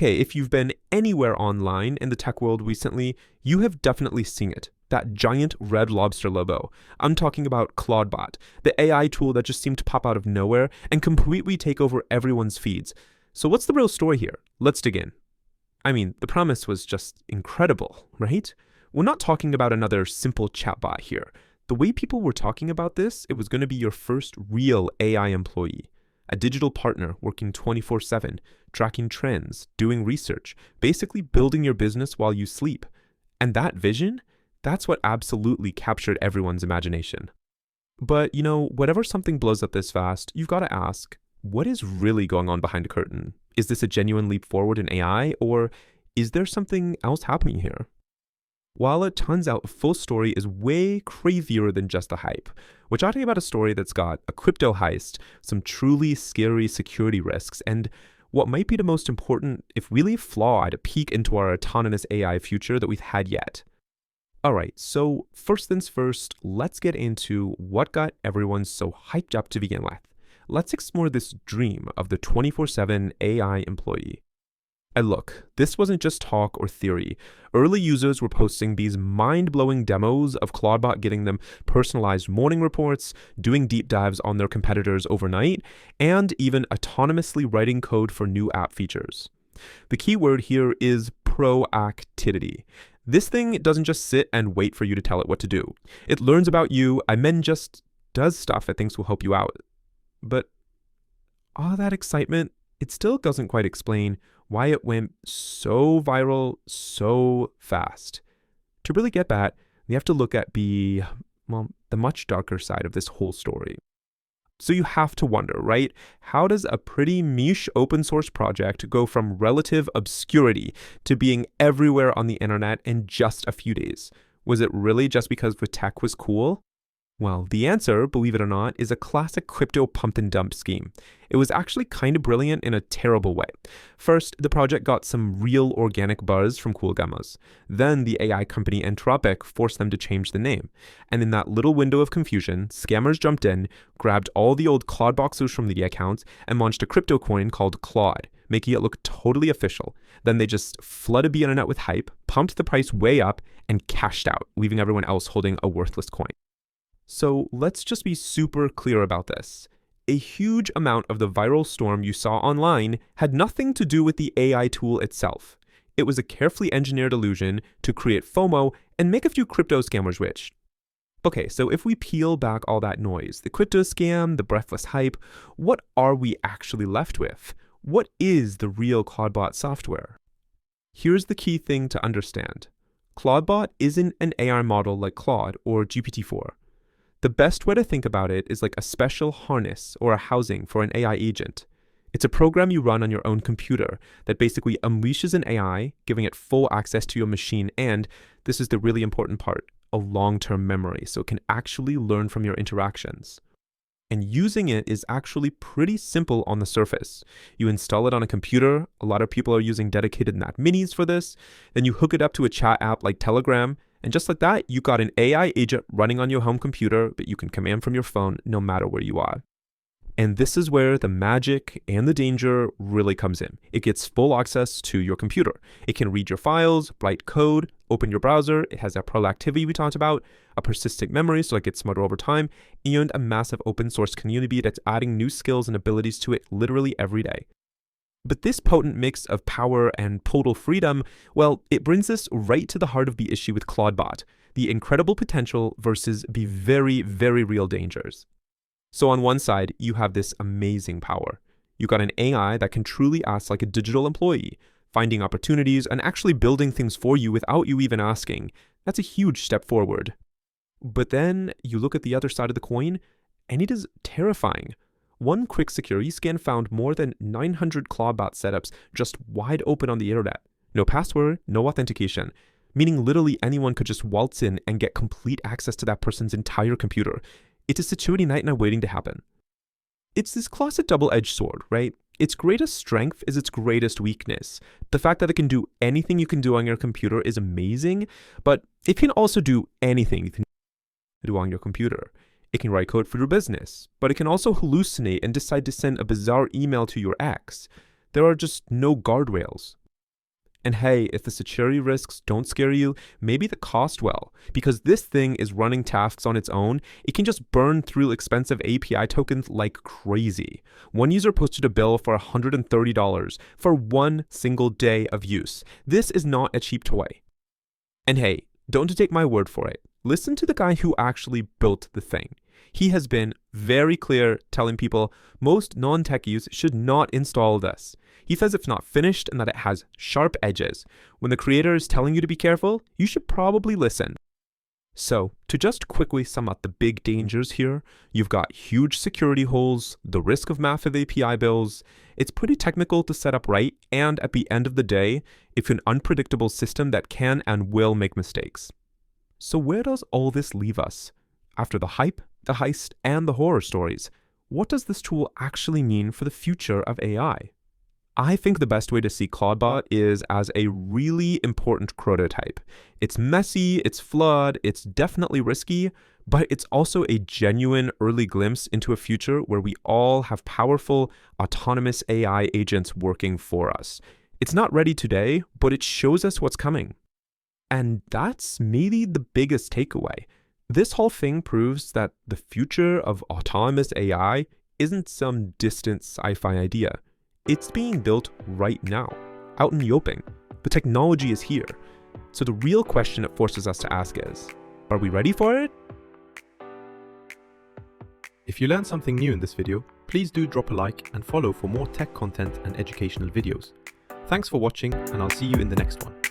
Okay, if you've been anywhere online in the tech world recently, you have definitely seen it. That giant red lobster logo. I'm talking about Moltbot, the AI tool that just seemed to pop out of nowhere and completely take over everyone's feeds. So what's the real story here? Let's dig in. I mean, the promise was just incredible, right? We're not talking about another simple chatbot here. The way people were talking about this, it was going to be your first real AI employee. A digital partner working 24/7, tracking trends, doing research, basically building your business while you sleep. And that vision, that's what absolutely captured everyone's imagination. But, whenever something blows up this fast, you've got to ask, what is really going on behind the curtain? Is this a genuine leap forward in AI, or is there something else happening here? While it turns out the full story is way crazier than just a hype, we're talking about a story that's got a crypto heist, some truly scary security risks, and what might be the most important, if really flawed, peek into our autonomous AI future that we've had yet. Alright, so first things first, let's get into what got everyone so hyped up to begin with. Let's explore this dream of the 24/7 AI employee. And look, this wasn't just talk or theory. Early users were posting these mind-blowing demos of Moltbot getting them personalized morning reports, doing deep dives on their competitors overnight, and even autonomously writing code for new app features. The key word here is proactivity. This thing doesn't just sit and wait for you to tell it what to do. It learns about you and then just does stuff it thinks will help you out. But all that excitement, it still doesn't quite explain why it went so viral so fast. To really get that, we have to look at the much darker side of this whole story. So you have to wonder, right? How does a pretty niche open source project go from relative obscurity to being everywhere on the internet in just a few days? Was it really just because the tech was cool? Well, the answer, believe it or not, is a classic crypto pump and dump scheme. It was actually kind of brilliant in a terrible way. First, the project got some real organic buzz from cool demos. Then the AI company Anthropic forced them to change the name. And in that little window of confusion, scammers jumped in, grabbed all the old Claude boxers from the accounts, and launched a crypto coin called Claude, making it look totally official. Then they just flooded the internet with hype, pumped the price way up, and cashed out, leaving everyone else holding a worthless coin. So let's just be super clear about this. A huge amount of the viral storm you saw online had nothing to do with the AI tool itself. It was a carefully engineered illusion to create FOMO and make a few crypto scammers rich. Okay, so if we peel back all that noise, the crypto scam, the breathless hype, what are we actually left with? What is the real Moltbot software? Here's the key thing to understand. Moltbot isn't an AI model like Claude or GPT-4. The best way to think about it is like a special harness or a housing for an AI agent. It's a program you run on your own computer that basically unleashes an AI, giving it full access to your machine and, this is the really important part, a long-term memory so it can actually learn from your interactions. And using it is actually pretty simple on the surface. You install it on a computer, a lot of people are using dedicated Mac minis for this, then you hook it up to a chat app like Telegram, and just like that, you got an AI agent running on your home computer that you can command from your phone no matter where you are. And this is where the magic and the danger really comes in. It gets full access to your computer. It can read your files, write code, open your browser. It has that proactivity we talked about, a persistent memory so it gets smarter over time, and a massive open source community that's adding new skills and abilities to it literally every day. But this potent mix of power and total freedom, well, it brings us right to the heart of the issue with Moltbot, the incredible potential versus the very, very real dangers. So on one side, you have this amazing power. You got an AI that can truly act like a digital employee, finding opportunities and actually building things for you without you even asking. That's a huge step forward. But then you look at the other side of the coin, and it is terrifying. One quick security scan found more than 900 Moltbot setups just wide open on the internet. No password, no authentication, meaning literally anyone could just waltz in and get complete access to that person's entire computer. It's a security nightmare waiting to happen. It's this classic double-edged sword, right? Its greatest strength is its greatest weakness. The fact that it can do anything you can do on your computer is amazing, but it can also do anything you can do on your computer. It can write code for your business, but it can also hallucinate and decide to send a bizarre email to your ex. There are just no guardrails. And hey, if the security risks don't scare you, maybe the cost will. Because this thing is running tasks on its own, it can just burn through expensive API tokens like crazy. One user posted a bill for $130 for one single day of use. This is not a cheap toy. And hey, don't take my word for it. Listen to the guy who actually built the thing. He has been very clear telling people most non-techies should not install this. He says it's not finished and that it has sharp edges. When the creator is telling you to be careful, you should probably listen. So, to just quickly sum up the big dangers here, you've got huge security holes, the risk of massive API bills, it's pretty technical to set up right, and at the end of the day, it's an unpredictable system that can and will make mistakes. So where does all this leave us? After the hype, the heist, and the horror stories, what does this tool actually mean for the future of AI? I think the best way to see Moltbot is as a really important prototype. It's messy, it's flawed, it's definitely risky, but it's also a genuine early glimpse into a future where we all have powerful, autonomous AI agents working for us. It's not ready today, but it shows us what's coming. And that's maybe the biggest takeaway. This whole thing proves that the future of autonomous AI isn't some distant sci-fi idea. It's being built right now, out in the open. The technology is here. So the real question it forces us to ask is, are we ready for it? If you learned something new in this video, please do drop a like and follow for more tech content and educational videos. Thanks for watching, and I'll see you in the next one.